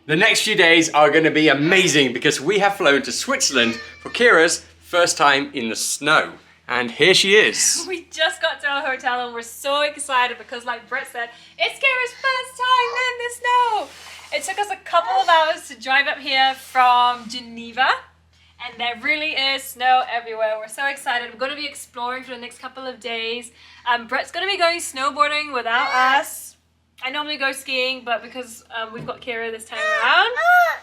The next few days are going to be amazing because we have flown to Switzerland for Kira's first time in the snow. And here she is. We just got to our hotel and we're so excited because like Brett said, it's Kira's first time in the snow. It took us a couple of hours to drive up here from Geneva. And there really is snow everywhere. We're so excited. We're going to be exploring for the next couple of days. Brett's going to be going snowboarding without us. I normally go skiing, but because we've got Kira this time around,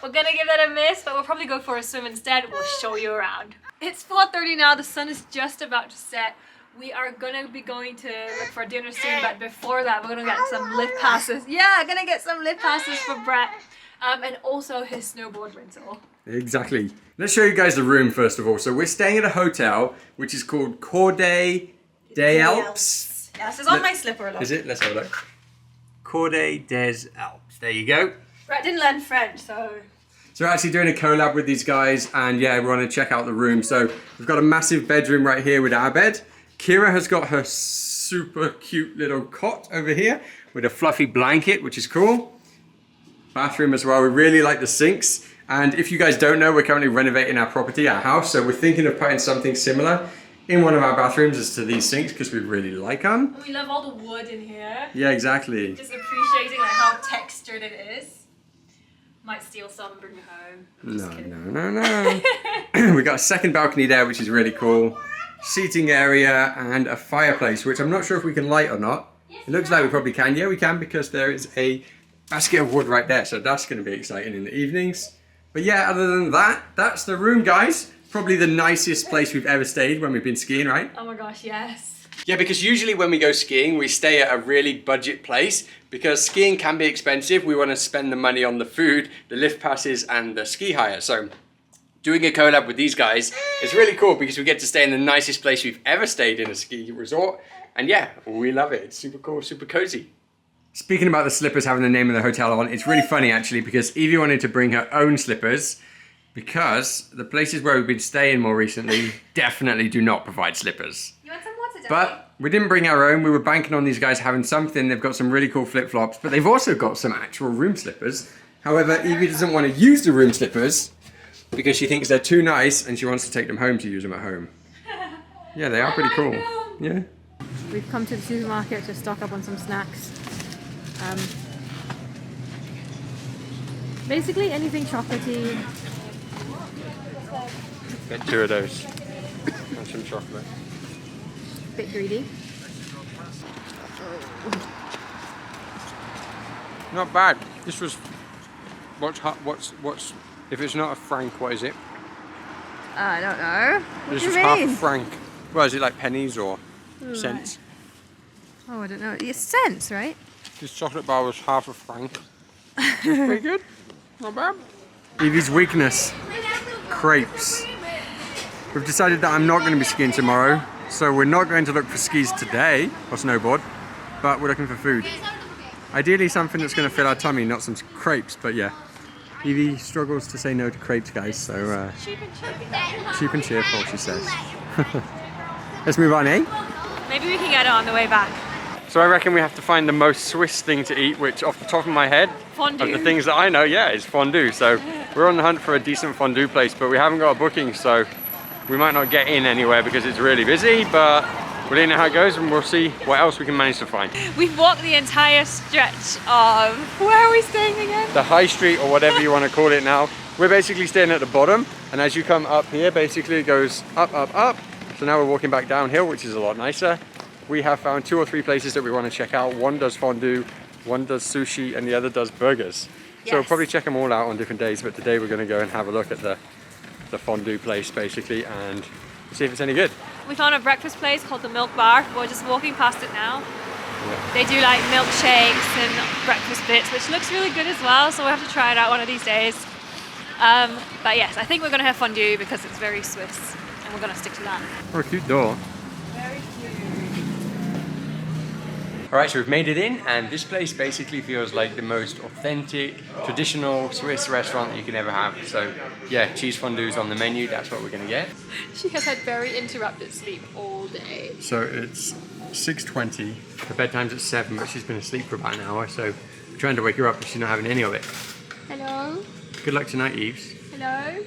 we're going to give that a miss, but we'll probably go for a swim instead. We'll show you around. It's 4:30 now. The sun is just about to set. We are going to be going to look for dinner soon, but before that, we're going to get some lift passes. Yeah, going to get some lift passes for Brett and also his snowboard rental. Exactly. Let's show you guys the room first of all. So we're staying at a hotel, which is called Gondola des Alps. Yes, it's on my slipper. Look. Is it? Let's have a look. Gondola des Alps. There you go. Brett didn't learn French, so... So we're actually doing a collab with these guys, and yeah, we're going to check out the room. So we've got a massive bedroom right here with our bed. Kira has got her super cute little cot over here with a fluffy blanket, which is cool. Bathroom as well. We really like the sinks. And if you guys don't know, we're currently renovating our property, our house. So we're thinking of putting something similar in one of our bathrooms as to these sinks because we really like them. We love all the wood in here. Yeah, exactly. Just appreciating like how textured it is. Might steal some and bring it home. No. We got a second balcony there, which is really cool. Seating area and a fireplace, which I'm not sure if we can light or not. It looks like we probably can. Yeah, we can because there is a basket of wood right there. So that's going to be exciting in the evenings. But yeah, other than that, that's the room, guys. Probably the nicest place we've ever stayed when we've been skiing, right? Oh my gosh, yes. Yeah, because usually when we go skiing, we stay at a really budget place because skiing can be expensive. We want to spend the money on the food, the lift passes, and the ski hire. So doing a collab with these guys is really cool because we get to stay in the nicest place we've ever stayed in a ski resort. And yeah, we love it. It's super cool, super cozy. Speaking about the slippers having the name of the hotel on, it's really funny actually because Evie wanted to bring her own slippers because the places where we've been staying more recently definitely do not provide slippers. You want some water, Daddy? But we didn't bring our own. We were banking on these guys having something. They've got some really cool flip-flops, but they've also got some actual room slippers. However, Evie doesn't want to use the room slippers because she thinks they're too nice and she wants to take them home to use them at home. Yeah, they are pretty cool. Yeah. We've come to the supermarket to stock up on some snacks. Basically anything chocolatey. Get 2 of those. And some chocolate. Bit greedy. Not bad. This was what's if it's not a franc, what is it? I don't know. What This do is you half mean? a franc. Well, is it like pennies or cents? Oh, I don't know. It's cents, right? This chocolate bar was half a franc. Pretty good. Not bad. Evie's weakness. Crepes. We've decided that I'm not going to be skiing tomorrow, so we're not going to look for skis today, or snowboard, but we're looking for food. Ideally something that's going to fill our tummy, not some crepes, but yeah. Evie struggles to say no to crepes, guys, so cheap and cheerful, she says. Let's move on, eh? Maybe we can get it on the way back. So I reckon we have to find the most Swiss thing to eat, which off the top of my head, Fondue. of the things that I know, yeah, is fondue. So we're on the hunt for a decent fondue place, but we haven't got a booking, so we might not get in anywhere because it's really busy, but we'll see how it goes and we'll see what else we can manage to find. We've walked the entire stretch of, where are we staying again? The high street or whatever you want to call it now. We're basically staying at the bottom, and as you come up here, basically it goes up, up, up. So now we're walking back downhill, which is a lot nicer. We have found 2 or 3 places that we want to check out. One does fondue, one does sushi, and the other does burgers. Yes. So we'll probably check them all out on different days, but today we're going to go and have a look at the fondue place basically and see if it's any good. We found a breakfast place called the Milk Bar. We're just walking past it now. Yeah. They do like milkshakes and breakfast bits, which looks really good as well, so we'll have to try it out one of these days. But yes, I think we're going to have fondue because it's very Swiss, and we're going to stick to that. Oh, a cute door. Very cute. Alright, so we've made it in, and this place basically feels like the most authentic, traditional Swiss restaurant that you can ever have. So yeah, cheese fondue's on the menu, that's what we're going to get. She has had very interrupted sleep all day. So it's 6:20, her bedtime's at 7, but she's been asleep for about an hour, so we're trying to wake her up, but she's not having any of it. Hello? on. Good luck tonight, Eves. Hello.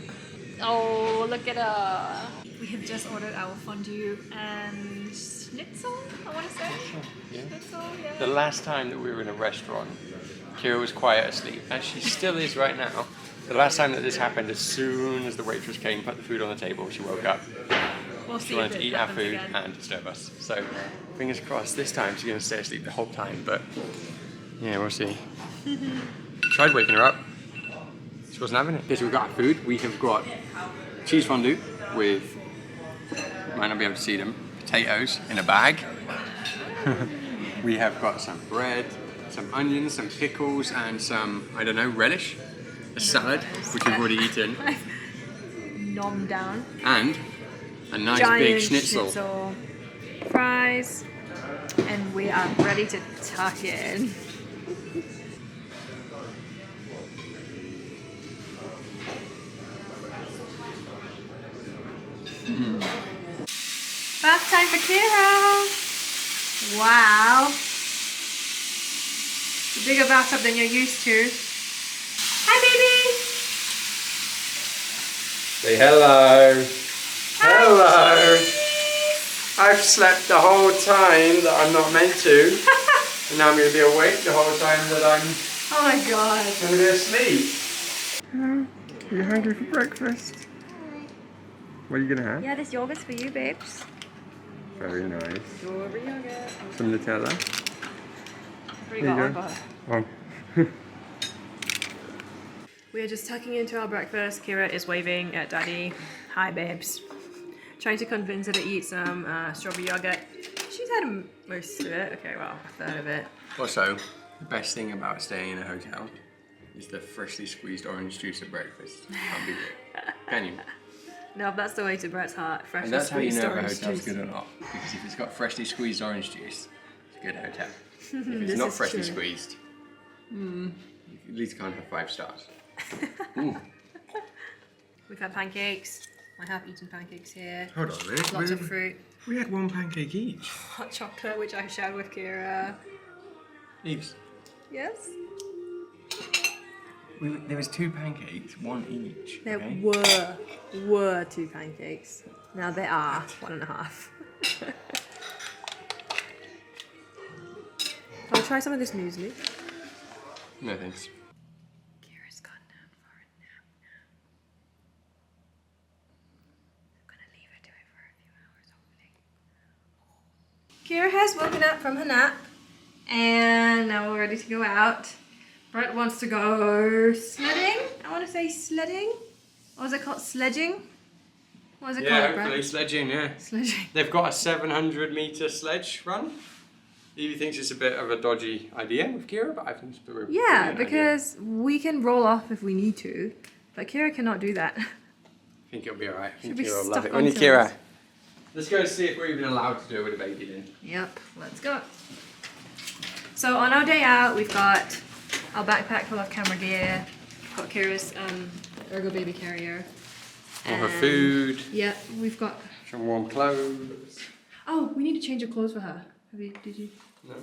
Oh, look at her. We have just ordered our fondue and schnitzel, I want to say. Yeah. Schnitzel, yeah. The last time that we were in a restaurant, Kira was quiet asleep, as she still is right now. The last time that this happened, as soon as the waitress came, put the food on the table, she woke up. We'll She see wanted if to it eat our happens food again. and disturb us. So, fingers crossed, this time she's going to stay asleep the whole time, but yeah, we'll see. Tried waking her up. She wasn't having it. Okay, so we've got our food. We have got cheese fondue with, might not be able to see them, potatoes in a bag. We have got some bread, some onions, some pickles, and some, I don't know, relish. A salad, which we've already eaten. Nom down. And a nice Giant big schnitzel. Fries. And we are ready to tuck in. Bath time for Kira. Wow. It's a bigger bathtub than you're used to. Hi, baby. Say hello. Hi, Hello. I've slept the whole time that I'm not meant to. And now I'm going to be awake the whole time that I'm Oh my god. going to be asleep. Hello. Are you hungry for breakfast? What are you going to have? Yeah, this yogurt's for you, babes. Very nice. Strawberry yogurt. Some Nutella. What do you There got you on go. for her? Oh. We are just tucking into our breakfast. Kira is waving at Daddy. Hi, babes. Trying to convince her to eat some strawberry yogurt. She's had most of it. Okay, well, a third of it. Also, the best thing about staying in a hotel is the freshly squeezed orange juice at breakfast. Can't beat it. Can you? No, that's the way to Brett's heart. Freshly And that's how you squeezed know if a orange hotel's juice. good or not. Because if it's got freshly squeezed orange juice, it's a good hotel. If it's This not is freshly true. squeezed, you at least can't have 5 stars. We've had pancakes. I have eaten pancakes here. Hold on a minute. Lots of fruit. We had 1 pancake each. Hot chocolate, which I shared with Kira. Eves. Yes? There was 2 pancakes, 1 each. There okay? were 2 pancakes. Now there are 1.5. I'll try some of this muesli. No thanks. Kira's gone down for a nap now. I'm gonna leave her to it for a few hours, hopefully. Kira has woken up from her nap, and now we're ready to go out. Brett wants to go sledding. I want to say sledding. What was it called? Sledging? What was it Yeah, called, hopefully Brett? sledging, yeah. Sledging. They've got a 700-meter sledge run. Evie thinks it's a bit of a dodgy idea with Kira, but I think it's a brilliant Yeah, idea. because we can roll off if we need to, but Kira cannot do that. I think it'll be alright. I think She'll be Kira will love stuck it. on Only something. Kira. Let's go see if we're even allowed to do it with a baby then. Yep, let's go. So on our day out, we've got our backpack full of camera gear, got Kira's Ergo baby carrier. All her and- food, Yeah, we've got. some warm clothes. Oh, we need to change her clothes for her. Did you? No.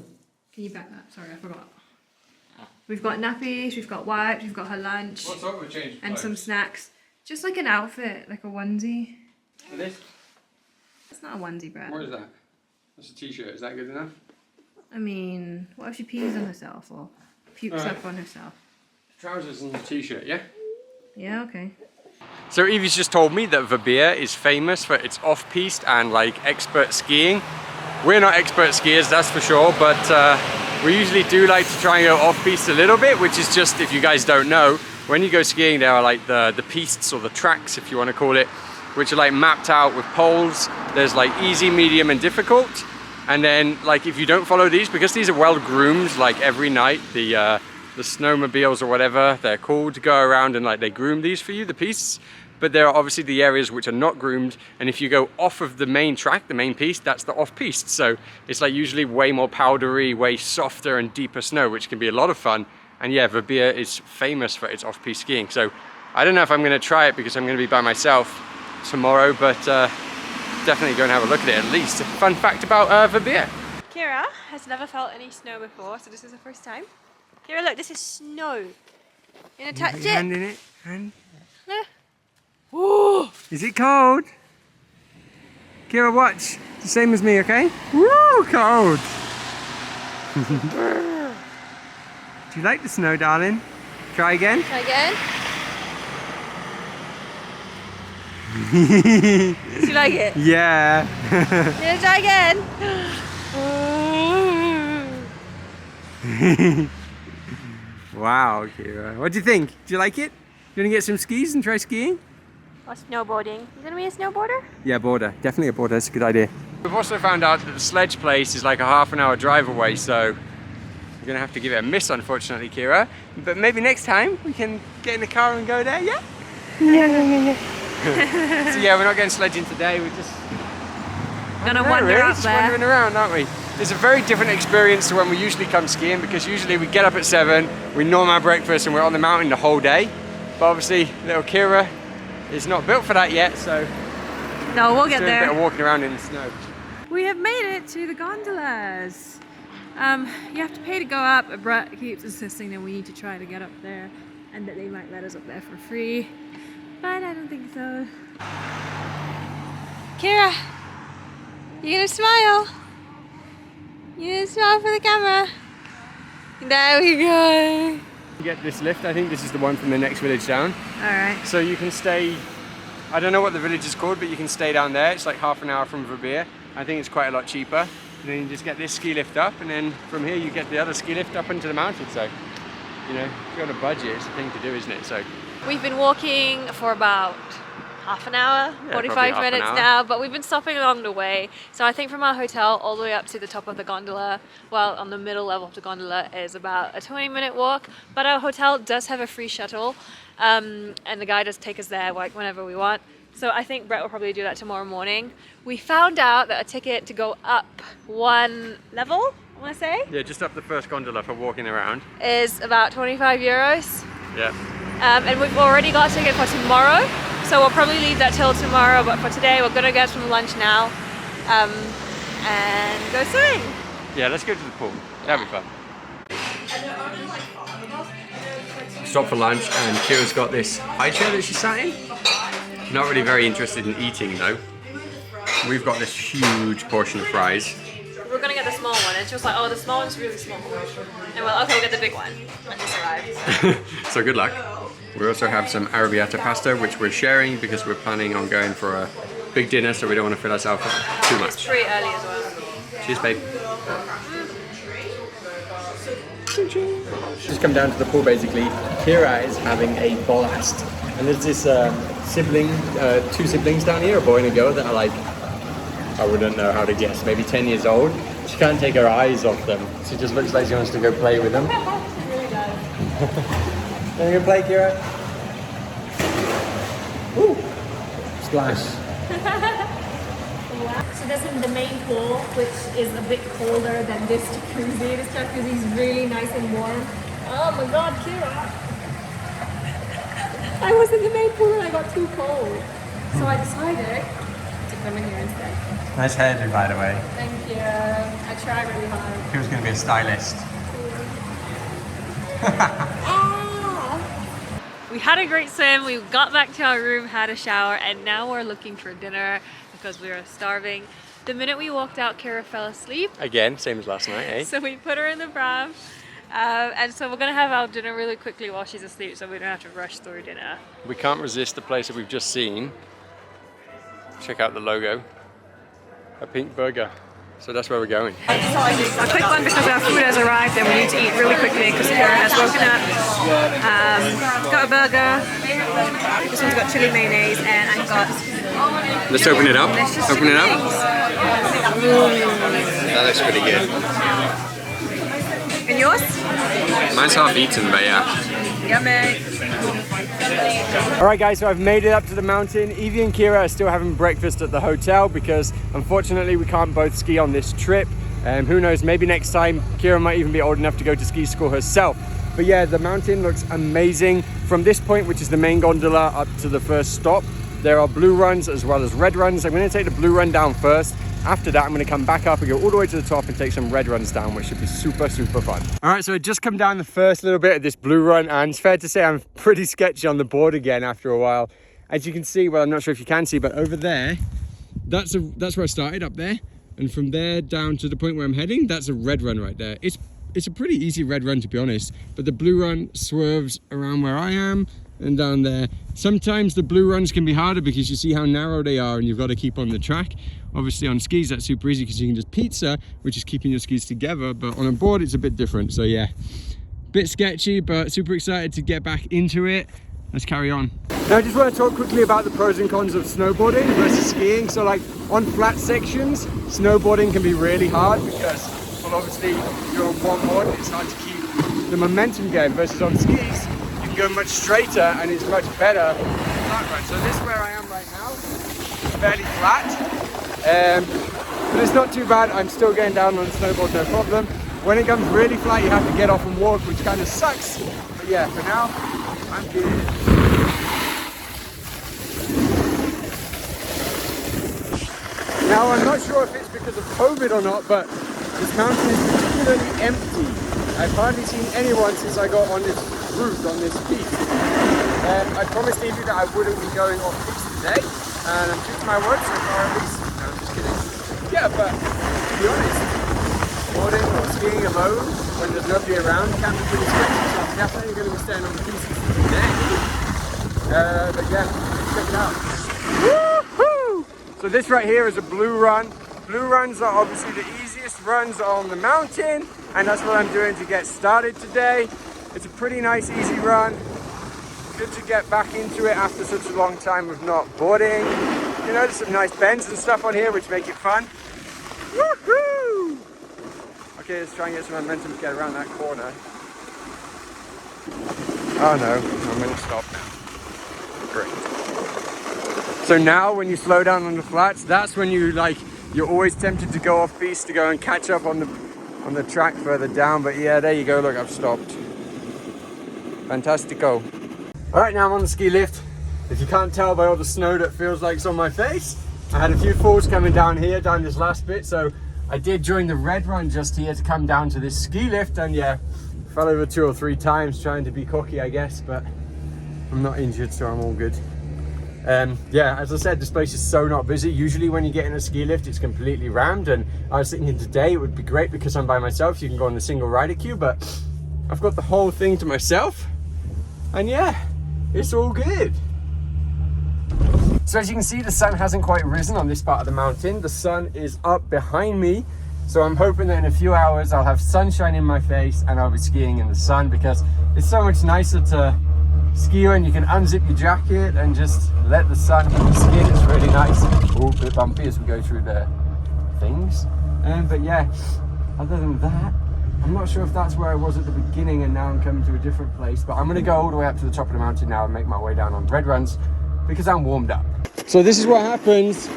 Can you back that? Sorry, I forgot. We've got nappies, we've got wipes, we've got her lunch, What's up with changing and clothes? some snacks. Just like an outfit, like a onesie. And this? It's not a onesie, Brad. What is that? That's a t-shirt. Is that good enough? I mean, what if she pees on herself or pukes Alright. up on herself? Trousers and a t-shirt, yeah? Yeah, okay. So Evie's just told me that Verbier is famous for its off-piste and like expert skiing. We're not expert skiers, that's for sure, but we usually do like to try and go off-piste a little bit, which is just, if you guys don't know, when you go skiing there are like the pistes or the tracks, if you want to call it, which are like mapped out with poles. There's like easy, medium and difficult. And then like if you don't follow these, because these are well groomed, like every night, the snowmobiles or whatever they're called go around and like they groom these for you, the pistes. But there are obviously the areas which are not groomed, and if you go off of the main track, the main piste, that's the off-piste. So it's like usually way more powdery, way softer and deeper snow, which can be a lot of fun. And yeah, Verbier is famous for its off-piste skiing. So I don't know if I'm going to try it because I'm going to be by myself tomorrow, but definitely go and have a look at it at least. A fun fact about Verbier. Kira has never felt any snow before, so this is the first time. Kira, look, this is snow. You gonna touch Put it? your hand in it. Hand. No. Ooh. Is it cold? Kira, watch. It's the same as me, okay? Woo, cold. Do you like the snow, darling? Try again. Try again. Do you like it? Yeah. You gonna try again? Wow, Kira. What do you think? Do you like it? You want to get some skis and try skiing? Or snowboarding. You gonna be a snowboarder? Yeah, border. Definitely a border. That's a good idea. We've also found out that the sledge place is like a half-an-hour drive away, so we're gonna have to give it a miss, unfortunately, Kira. But maybe next time we can get in the car and go there, yeah? Yeah. So yeah, we're not going sledging today. We're just Gonna wander up just there. wandering around, aren't we? It's a very different experience to when we usually come skiing, because usually we get up at 7, we norm our breakfast, and we're on the mountain the whole day. But obviously, little Kira is not built for that yet, so No, we'll get doing a bit of there. walking around in the snow. We have made it to the gondolas. You have to pay to go up. Brett keeps insisting that we need to try to get up there and that they might let us up there for free. But I don't think so. Kira, you gonna smile? You gonna smile for the camera? There we go. You get this lift. I think this is the one from the next village down. Alright. So you can stay, I don't know what the village is called, but you can stay down there. It's like half an hour from Verbier. I think it's quite a lot cheaper. And then you just get this ski lift up, and then from here you get the other ski lift up into the mountain. So, you know, if you're on a budget, it's the thing to do, isn't it? So We've been walking for about half an hour, Yeah, 45 probably half an minutes hour. now, but we've been stopping along the way. So I think from our hotel all the way up to the top of the gondola, well, on the middle level of the gondola is about a 20-minute walk. But our hotel does have a free shuttle, and the guy does take us there like whenever we want. So I think Brett will probably do that tomorrow morning. We found out that a ticket to go up one level, I want to say, yeah, just up the first gondola for walking around. is about 25 euros. Yeah. And we've already got a ticket for tomorrow, so we'll probably leave that till tomorrow, but for today we're gonna get some lunch now and go swimming. Yeah, let's go to the pool. That'll be fun. Stop for lunch, and Kira's got this high chair that she sat in. Not really very interested in eating though. We've got this huge portion of fries. We're gonna get the small one, and she was like, oh, the small one's really small. And we're like, okay, we'll get the big one when this arrives. So good luck. We also have some arrabbiata pasta, which we're sharing because we're planning on going for a big dinner, so we don't want to fill ourselves up too It's much. pretty early as well. Cheers, babe. Just come down to the pool basically. Kira is having a blast. And there's this sibling, two siblings down here, a boy and a girl, that are like, I wouldn't know how to guess, maybe 10 years old. She can't take her eyes off them. She just looks like she wants to go play with them. Really does. Can you go play, Kira? Woo! Splash. So this is the main pool, which is a bit colder than this jacuzzi. This jacuzzi is really nice and warm. Oh my god, Kira! I was in the main pool and I got too cold. So I decided to come in here instead. Nice hairdo, by the way. Thank you. I tried really hard. Kira's going to be a stylist. We had a great swim, we got back to our room, had a shower, and now we're looking for dinner because we were starving. The minute we walked out, Kira fell asleep. Again, same as last night, eh? So we put her in the pram. And so we're gonna have our dinner really quickly while she's asleep so we don't have to rush through dinner. We can't resist the place that we've just seen. Check out the logo. A pink burger. So that's where we're going. A quick one because our food has arrived and we need to eat really quickly because Kira has woken up. Got a burger. This one's got chili mayonnaise and I've got Let's open it up. delicious Open it up. wings. That looks pretty good. And yours? Mine's half eaten, but yeah. Yummy. Alright guys, so I've made it up to the mountain. Evie and Kira are still having breakfast at the hotel because unfortunately we can't both ski on this trip. Who knows, maybe next time Kira might even be old enough to go to ski school herself. But yeah, the mountain looks amazing. From this point, which is the main gondola, up to the first stop, there are blue runs as well as red runs. I'm going to take the blue run down first after that, I'm going to come back up and go all the way to the top and take some red runs down, which should be super, super fun. All right, so I just come down the first little bit of this blue run, and it's fair to say I'm pretty sketchy on the board again after a while. As you can see, well, I'm not sure if you can see, but over there, that's where I started, up there. And from there down to the point where I'm heading, that's a red run right there. It's a pretty easy red run, to be honest, but the blue run swerves around where I am and down there. Sometimes the blue runs can be harder because you see how narrow they are and you've got to keep on the track. Obviously on skis that's super easy because you can just pizza, which is keeping your skis together, but on a board it's a bit different. So yeah, bit sketchy, but super excited to get back into it. Let's carry on. Now I just want to talk quickly about the pros and cons of snowboarding versus skiing. So like on flat sections, snowboarding can be really hard because, well, obviously you're on one board and it's hard to keep the momentum going, versus on skis you can go much straighter and it's much better flat run. So this where I am right now is fairly flat, but it's not too bad. I'm still getting down on the snowboard, no problem. When it comes really flat you have to get off and walk, which kind of sucks, but yeah, for now I'm good. Now I'm not sure if it's because of COVID or not, but this mountain is particularly empty. I've hardly seen anyone since I got on this route, on this piste. I promised Evie that I wouldn't be going off piste today, and I'm keeping my word so far at least. No, I'm just kidding. Yeah, but to be honest, boarding or skiing alone when there's nobody around can be pretty sketchy, so I'm definitely going to be staying on the piste today. But yeah, check it out. Woohoo! So this right here is a blue run. Blue runs are obviously the easiest runs on the mountain, and that's what I'm doing to get started today. It's a pretty nice, easy run. Good to get back into it after such a long time of not boarding. You know, there's some nice bends and stuff on here which make it fun. Woohoo! Okay, let's try and get some momentum to get around that corner. Oh no, I'm gonna stop now. Great. So now when you slow down on the flats, that's when you're always tempted to go off piste to go and catch up on the track further down. But yeah, there you go, look, I've stopped. Fantastico. All right, now I'm on the ski lift. If you can't tell by all the snow that feels like it's on my face, I had a few falls coming down here, down this last bit. So I did join the red run just here to come down to this ski lift, and yeah, fell over 2 or 3 times trying to be cocky, I guess, but I'm not injured, so I'm all good. Yeah, as I said, this place is so not busy. Usually when you get in a ski lift, it's completely rammed, and I was thinking today it would be great because I'm by myself, so you can go on the single rider queue, but I've got the whole thing to myself, and yeah, it's all good. So as you can see, the sun hasn't quite risen on this part of the mountain. The sun is up behind me, so I'm hoping that in a few hours I'll have sunshine in my face and I'll be skiing in the sun, because it's so much nicer to ski when you can unzip your jacket and just let the sun hit your skin. It's really nice. Oh, a bit bumpy as we go through the things. But yeah, other than that, I'm not sure if that's where I was at the beginning and now I'm coming to a different place, but I'm gonna go all the way up to the top of the mountain now and make my way down on red runs because I'm warmed up. So this is what happens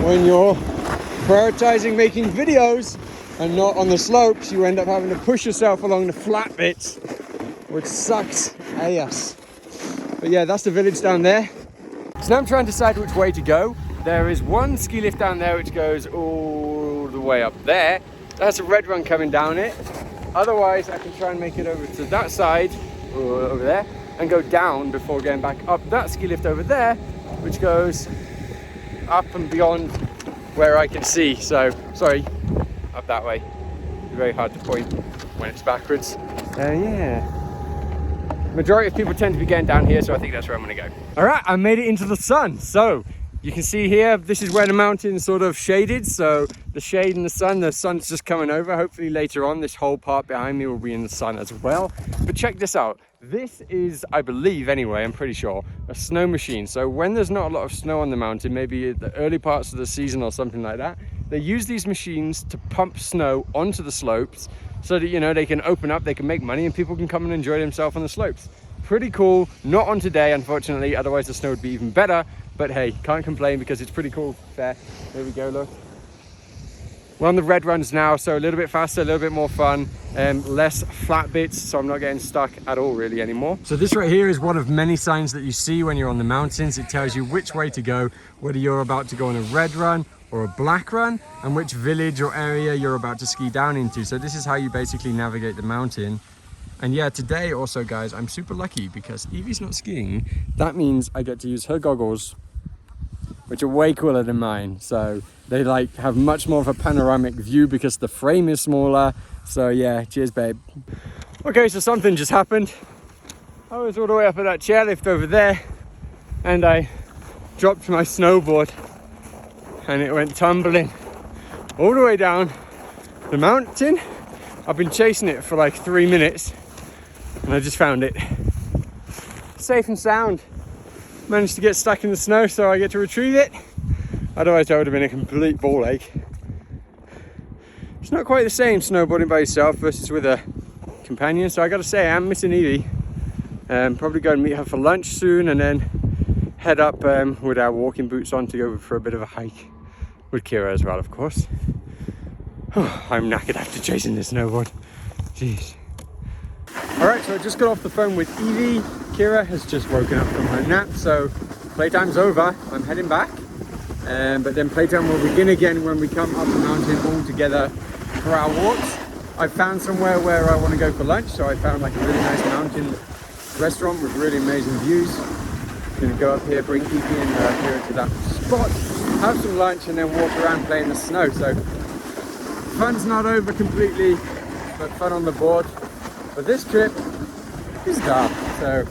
when you're prioritizing making videos and not on the slopes. You end up having to push yourself along the flat bits, which sucks ass. But yeah, that's the village down there. So now I'm trying to decide which way to go. There is one ski lift down there which goes all the way up there. That's a red run coming down it. Otherwise, I can try and make it over to that side, over there, and go down before going back up that ski lift over there, which goes up and beyond where I can see. So, sorry, up that way. It's very hard to point when it's backwards. Yeah. Majority of people tend to be getting down here, so I think that's where I'm gonna go. All right, I made it into the sun. So you can see here, this is where the mountain's sort of shaded. So the shade and the sun's just coming over. Hopefully later on, this whole part behind me will be in the sun as well. But check this out. This is, I believe anyway, I'm pretty sure, a snow machine. So when there's not a lot of snow on the mountain, maybe the early parts of the season or something like that, they use these machines to pump snow onto the slopes so that, you know, they can open up, they can make money, and people can come and enjoy themselves on the slopes. Pretty cool. Not on today, unfortunately, otherwise the snow would be even better. But hey, can't complain because it's pretty cool. There we go, look. It's pretty cool. So yeah, that's the snow machine. So when there's not a lot of snow on the mountain, maybe the early parts of the season or something like that, they use these machines to pump snow onto the slopes so that, you know, they can open up, they can make money, and people can come and enjoy themselves on the slopes. Pretty cool. Not on today, unfortunately, otherwise the snow would be even better. But hey, can't complain because it's pretty cool. Fair. We're on the red runs now, so a little bit faster, a little bit more fun, less flat bits, so I'm not getting stuck at all really anymore. So this right here is one of many signs that you see when you're on the mountains. It tells you which way to go, whether you're about to go on a red run or a black run, and which village or area you're about to ski down into. So this is how you basically navigate the mountain. And yeah, today also, guys, I'm super lucky because Evie's not skiing. That means I get to use her goggles, which are way cooler than mine. So they like have much more of a panoramic view because the frame is smaller. So yeah, cheers, babe. Okay, so something just happened. I was all the way up at that chairlift over there and I dropped my snowboard and it went tumbling all the way down the mountain. I've been chasing it for like 3 minutes and I just found it. Safe and sound. Managed to get stuck in the snow, so I get to retrieve it. Otherwise that would have been a complete ball ache. It's not quite the same snowboarding by yourself versus with a companion, so I gotta say I'm missing Evie. Probably go and meet her for lunch soon and then head up with our walking boots on to go for a bit of a hike with Kira as well, of course. I'm knackered after chasing this snowboard. Jeez. Alright, so I just got off the phone with Evie. Kira has just woken up from her nap, so playtime's over. I'm heading back, but then playtime will begin again when we come up the mountain all together for our walks. I found somewhere where I want to go for lunch, so I found like a really nice mountain restaurant with really amazing views. Gonna go up here, bring Evie and Kira to that spot, have some lunch, and then walk around playing the snow. So fun's not over completely, but fun on the board. But this trip is done. So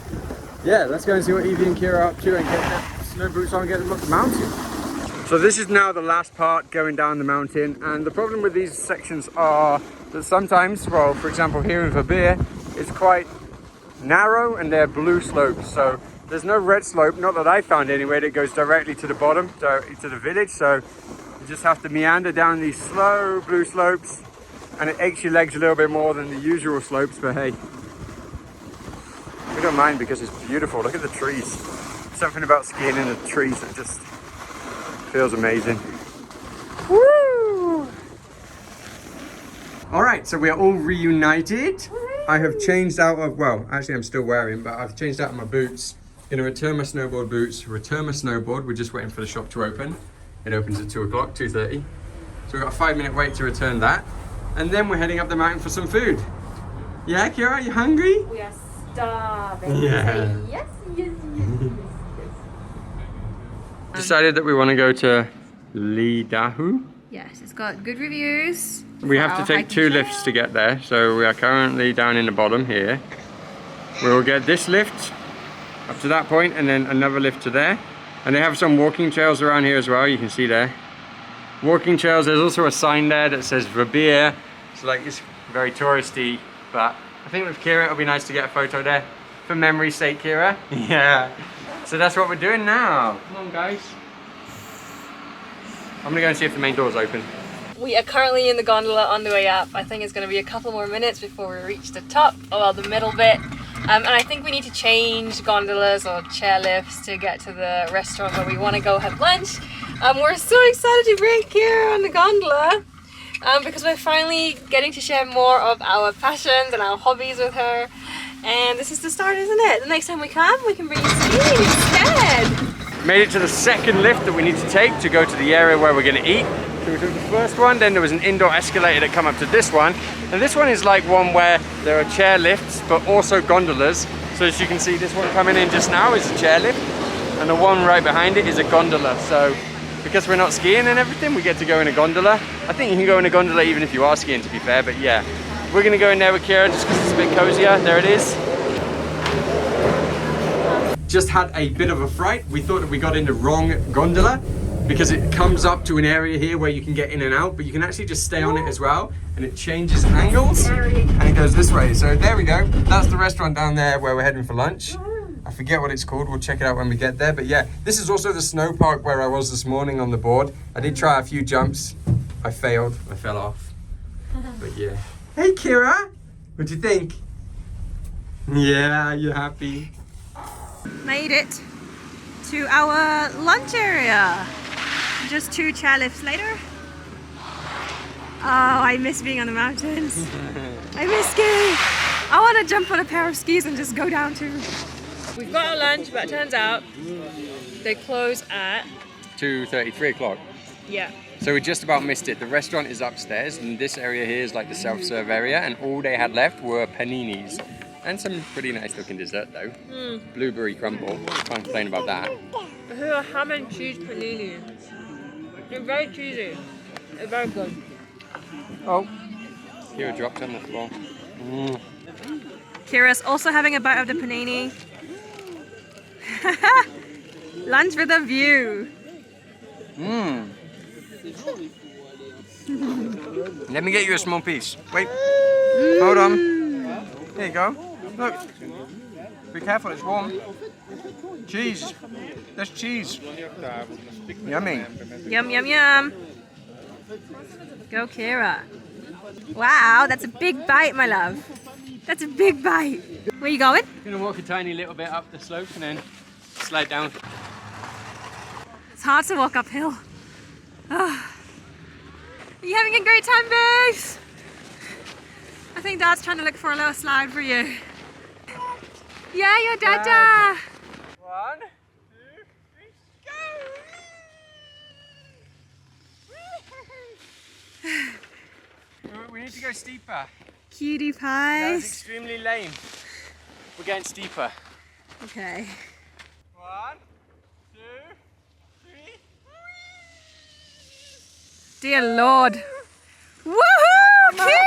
yeah, let's go and see what Evie and Kira are up to and get their snow boots on and get them up the mountain. So this is now the last part going down the mountain, and the problem with these sections are that sometimes, well, for example here in Verbier, it's quite narrow and they're blue slopes. So there's no red slope, not that I found anyway, that goes directly to the bottom, to the village. So you just have to meander down these slow blue slopes, and it aches your legs a little bit more than the usual slopes, but hey, we don't mind because it's beautiful. Look at the trees. Something about skiing in the trees that just feels amazing. Woo! All right, so we are all reunited. I have changed out of, well, actually I'm still wearing, but I've changed out of my boots. Gonna return my snowboard boots, return my snowboard. We're just waiting for the shop to open. It opens at 2 o'clock, 2:30. So we've got a 5-minute wait to return that. And then we're heading up the mountain for some food. Yeah, Kira, are you hungry? We are starving. Yeah. Yes. Decided that we want to go to Lidahu. Yes, it's got good reviews. We have to take 2 lifts to get there, so we are currently down in the bottom here. We will get this lift up to that point and then another lift to there. And they have some walking trails around here as well, you can see there. Walking trails, there's also a sign there that says Verbier. So like it's very touristy, but I think with Kira it'll be nice to get a photo there. For memory's sake, Kira. Yeah. So that's what we're doing now. Come on, guys. I'm gonna go and see if the main door's open. We are currently in the gondola on the way up. I think it's going to be a couple more minutes before we reach the top, or the middle bit. And I think we need to change gondolas or chairlifts to get to the restaurant where we want to go have lunch. We're so excited to bring Kira on the gondola because we're finally getting to share more of our passions and our hobbies with her. And this is the start, isn't it? The next time we come, we can bring you skiing instead. Made it to the second lift that we need to take to go to the area where we're going to eat. So we took the first one, then there was an indoor escalator that come up to this one. And this one is like one where there are chair lifts, but also gondolas. So as you can see, this one coming in just now is a chair lift, and the one right behind it is a gondola. So because we're not skiing and everything, we get to go in a gondola. I think you can go in a gondola even if you are skiing, to be fair, but yeah. We're gonna go in there with Kira just because it's a bit cozier. There it is. Just had a bit of a fright. We thought that we got in the wrong gondola because it comes up to an area here where you can get in and out, but you can actually just stay on it as well, and it changes angles and it goes this way. So there we go. That's the restaurant down there where we're heading for lunch. I forget what it's called. We'll check it out when we get there. But yeah, this is also the snow park where I was this morning on the board. I did try a few jumps. I failed. I fell off. But yeah. Hey Kira, what'd you think? Yeah, you happy? Made it to our lunch area. Just 2 chairlifts later. I miss being on the mountains. I miss skiing. I want to jump on a pair of skis and just go down too. We've got our lunch, but it turns out they close at 2:30, 3 o'clock. yeah. So we just about missed it. The restaurant is upstairs, and this area here is like the self-serve area, and all they had left were paninis. And some pretty nice looking dessert though. Blueberry crumble. Can't complain about that. Here are ham and cheese panini. They're very cheesy. They're very good. Oh, Kira dropped on the floor. Kira's also having a bite of the panini. Lunch with a view. Let me get you a small piece. Wait. Hold on. There you go. Look. Be careful, it's warm. Cheese. That's cheese. Yummy. Yum, yum, yum. Go, Kira. Wow, that's a big bite, my love. That's a big bite. Where you going? Gonna walk a tiny little bit up the slope and then slide down. It's hard to walk uphill. Oh. Are you having a great time, babes? I think Dad's trying to look for a little slide for you. Yeah, your dada. 1, 2, 3, go! We need to go steeper. Cutie That was pies. extremely lame. We're getting steeper. Okay. 1, 2, 3. Dear Lord. Woohoo! Kira!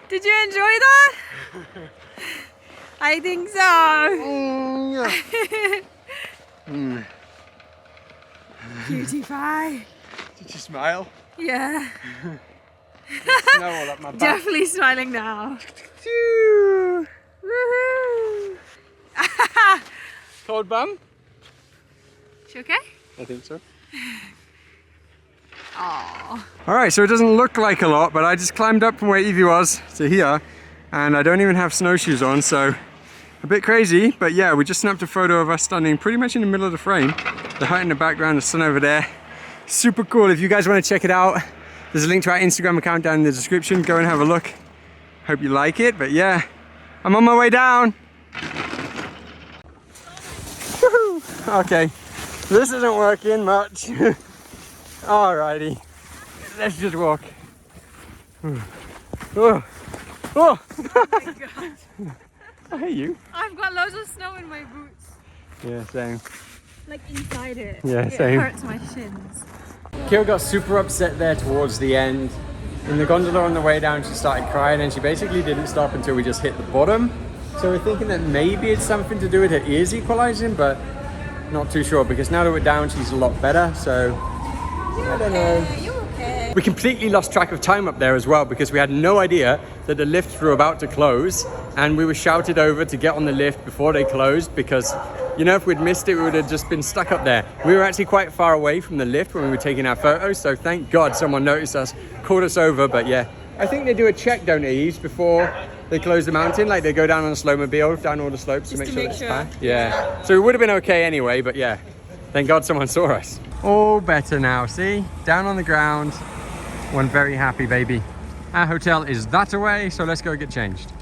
Did you enjoy that? I think so. Cutie pie. Did you smile? Yeah. Snow all up my back. Definitely smiling now. Woohoo! Cold bum? She okay? I think so. Aww. Alright, so it doesn't look like a lot, but I just climbed up from where Evie was to here, and I don't even have snowshoes on, so a bit crazy, but yeah, we just snapped a photo of us standing pretty much in the middle of the frame. The hut in the background, the sun over there. Super cool. If you guys want to check it out, there's a link to our Instagram account down in the description. Go and have a look. Hope you like it, but yeah, I'm on my way down. Woohoo! Okay, this isn't working much. Alrighty, let's just walk. Oh, oh. Oh my god. I hate you. I've got loads of snow in my boots. Yeah, same. Like inside it. Yeah, it same. hurts my shins. Kira got super upset there towards the end. In the gondola on the way down, she started crying, and she basically didn't stop until we just hit the bottom. So we're thinking that maybe it's something to do with her ears equalizing, but not too sure, because now that we're down, she's a lot better, so I don't know. You're okay. We completely lost track of time up there as well, because we had no idea that the lifts were about to close, and we were shouted over to get on the lift before they closed, because, you know, if we'd missed it, we would have just been stuck up there. We were actually quite far away from the lift when we were taking our photos, so thank God someone noticed us, called us over. But yeah, I think they do a check, don't they, Yves, before they close the mountain? Like, they go down on a snowmobile, down all the slopes to make sure it's fine. Yeah, so it would have been okay anyway, but yeah, thank God someone saw us. All better now, see? Down on the ground. One very happy baby. Our hotel is that away, so let's go get changed.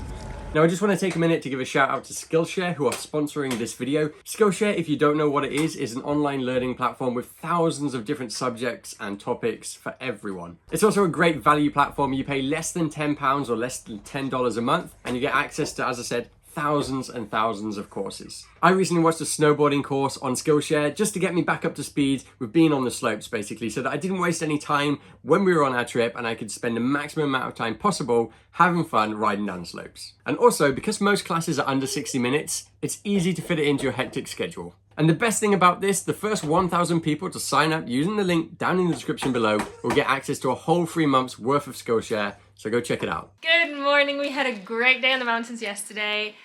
Now I just want to take a minute to give a shout out to Skillshare, who are sponsoring this video. Skillshare, if you don't know what it is an online learning platform with thousands of different subjects and topics for everyone. It's also a great value platform. You pay less than £10 or less than $10 a month, and you get access to, as I said, thousands and thousands of courses. I recently watched a snowboarding course on Skillshare just to get me back up to speed with being on the slopes, basically, so that I didn't waste any time when we were on our trip, and I could spend the maximum amount of time possible having fun riding down the slopes. And also, because most classes are under 60 minutes, it's easy to fit it into your hectic schedule. And the best thing about this, the first 1,000 people to sign up using the link down in the description below will get access to a whole 3 months worth of Skillshare, so go check it out. Good morning. We had a great day on the mountains yesterday.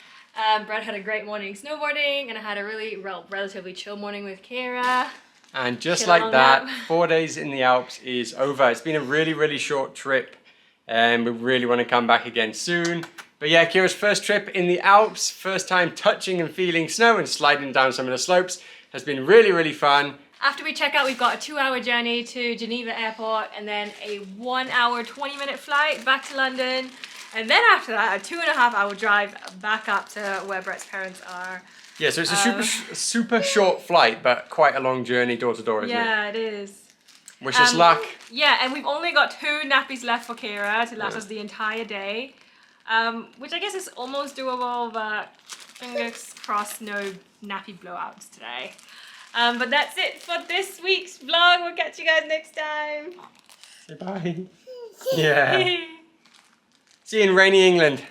Brad had a great morning snowboarding, and I had a really relatively chill morning with Kira. And just Chill like on that, up. 4 days in the Alps is over. It's been a really, really short trip, and we really want to come back again soon. But yeah, Kira's first trip in the Alps, first time touching and feeling snow and sliding down some of the slopes, has been really, really fun. After we check out, we've got a 2-hour journey to Geneva Airport and then a 1-hour, 20-minute flight back to London. And then after that, a 2.5-hour drive back up to where Brett's parents are. Yeah, so it's a super short flight, but quite a long journey door to door, isn't it? Yeah, it is. Wish us luck. Yeah, and we've only got 2 nappies left for Kira to last us the entire day. Which I guess is almost doable, but fingers crossed no nappy blowouts today. But that's it for this week's vlog. We'll catch you guys next time. Say bye. Yeah. See you in rainy England.